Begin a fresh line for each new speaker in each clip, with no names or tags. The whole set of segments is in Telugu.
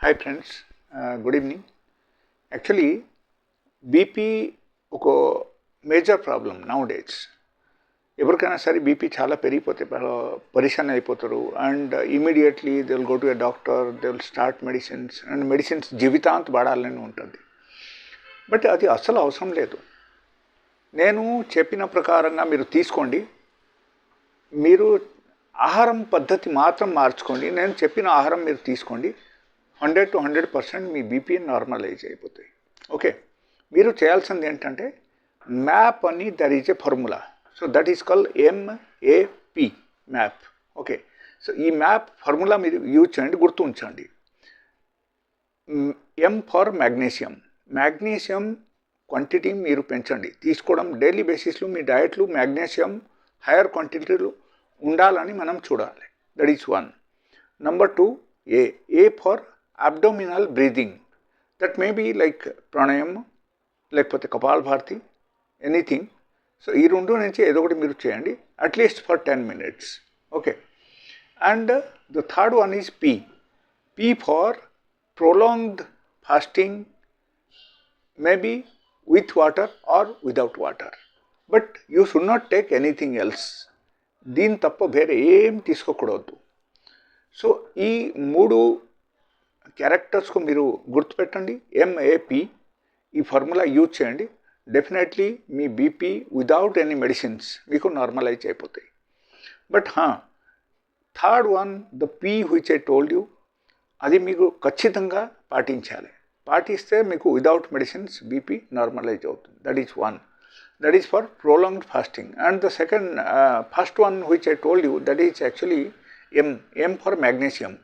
Hi friends, good evening. Actually, BP ఒక మేజర్ ప్రాబ్లం నౌ డేస్. ఎవరికైనా సరే బీపీ చాలా పెరిగిపోతే పరిశాన్ అయిపోతారు and immediately they will go to a doctor, they will start medicines and medicines జీవితాంత వాడాలని ఉంటుంది. బట్ అది అస్సలు అవసరం లేదు. నేను చెప్పిన ప్రకారంగా మీరు తీసుకోండి. మీరు ఆహారం పద్ధతి మాత్రం మార్చుకోండి. నేను చెప్పిన ఆహారం మీరు తీసుకోండి. 100 to 100% మీ బీపీ నార్మలైజ్ అయిపోతాయి. ఓకే, మీరు చేయాల్సింది ఏంటంటే మ్యాప్ అని there is a formula. So that is called MAP MAP. Okay, so ఈ మ్యాప్ ఫార్ములా మీరు యూజ్ చేయండి, గుర్తు ఉంచండి. M for magnesium. Magnesium quantity మీరు పెంచండి, తీసుకోవడం డైలీ బేసిస్లో మీ డయట్లో మ్యాగ్నీషియం హైయర్ క్వాంటిటీలో ఉండాలని మనం చూడాలి. That is 1. Number 2, A for abdominal breathing. That may be like pranayam, లేకపోతే కపాలభాతి, ఎనీథింగ్. సో ఈ రెండు నుంచి ఏదో ఒకటి మీరు చేయండి at least for 10 minutes. Okay, and the third one is P for prolonged fasting, maybe with water or without water, but you should not take anything else. దీని తప్ప వేరే ఏం తీసుకోకూడదు. సో ఈ మూడు క్యారెక్టర్స్కు మీరు గుర్తుపెట్టండి. MAP ఈ ఫార్ములా యూజ్ చేయండి. డెఫినెట్లీ మీ బీపీ విదౌట్ ఎనీ మెడిసిన్స్ మీకు నార్మలైజ్ అయిపోతాయి. But third one, the P which I told you, అది మీకు ఖచ్చితంగా పాటించాలి. పాటిస్తే మీకు విదౌట్ మెడిసిన్స్ బీపీ నార్మలైజ్ అవుతుంది. That is 1. That is for prolonged fasting. And the second, first one which I told you, that is actually M for magnesium.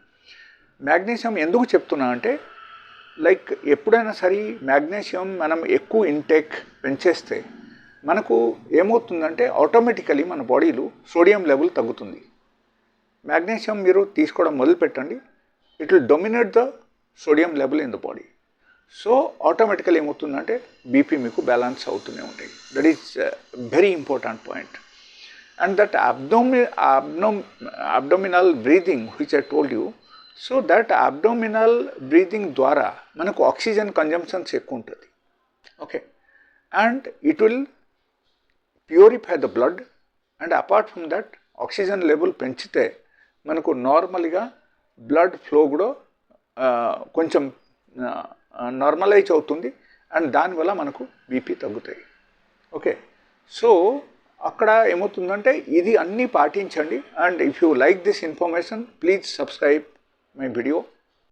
Magnesium ఎందుకు చెప్తున్నా అంటే, లైక్ ఎప్పుడైనా సరే మ్యాగ్నీషియం మనం ఎక్కువ ఇంటేక్ పెంచేస్తే మనకు ఏమవుతుందంటే ఆటోమేటికలీ మన బాడీలో సోడియం లెవెల్ తగ్గుతుంది. మ్యాగ్నీషియం మీరు తీసుకోవడం మొదలుపెట్టండి, it will dominate the sodium level in the body. So automatically ఏమవుతుందంటే బీపీ మీకు బ్యాలెన్స్ అవుతూనే ఉంటాయి. That is very important point. And that abdominal breathing which I told you, so that abdominal breathing ద్వారా మనకు ఆక్సిజన్ కన్జంప్షన్స్ ఎక్కువ ఉంటుంది. Okay, and it will purify the blood, and apart from that oxygen level పెంచితే మనకు నార్మల్గా బ్లడ్ ఫ్లో కూడా కొంచెం నార్మలైజ్ అవుతుంది, అండ్ దానివల్ల మనకు బీపీ తగ్గుతాయి. ఓకే, సో అక్కడ ఏమవుతుందంటే ఇది అన్నీ పాటించండి. And if you like this information, please subscribe my video.